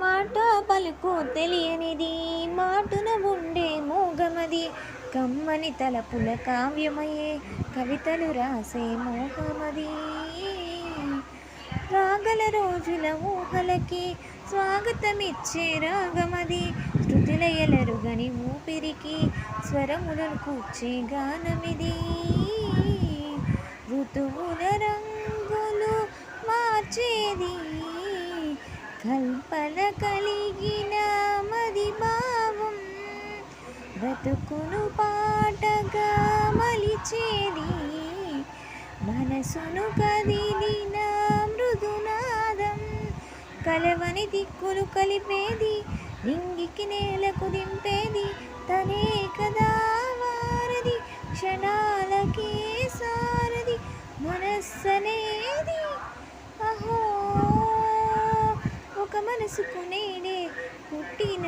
మాట పలుకు తెలియనిది, మాటున ఉండే మూగమది, కమ్మని తలపుల కావ్యమయే కవితలు రాసే మోహమది. రాగల రోజుల ఊహలకి స్వాగతమిచ్చే రాగమది, శృతిలయలరుగని ఊపిరికి స్వరములను కూర్చే గానమిది. ఋతువుల రంగులు మార్చేది, కల్పన కలిగిన మది భావం, బ్రతుకును పాటగా మలిచేది, మనసును కదిలిన మృదునాదం, కలవని దిక్కులు కలిపేది, నింగికి నేలకు దింపేది, తనే కదా వారది, క్షణాలకే సారది, మనస్సనేది. అహో, ఒక మనసుకు నేడే పుట్టిన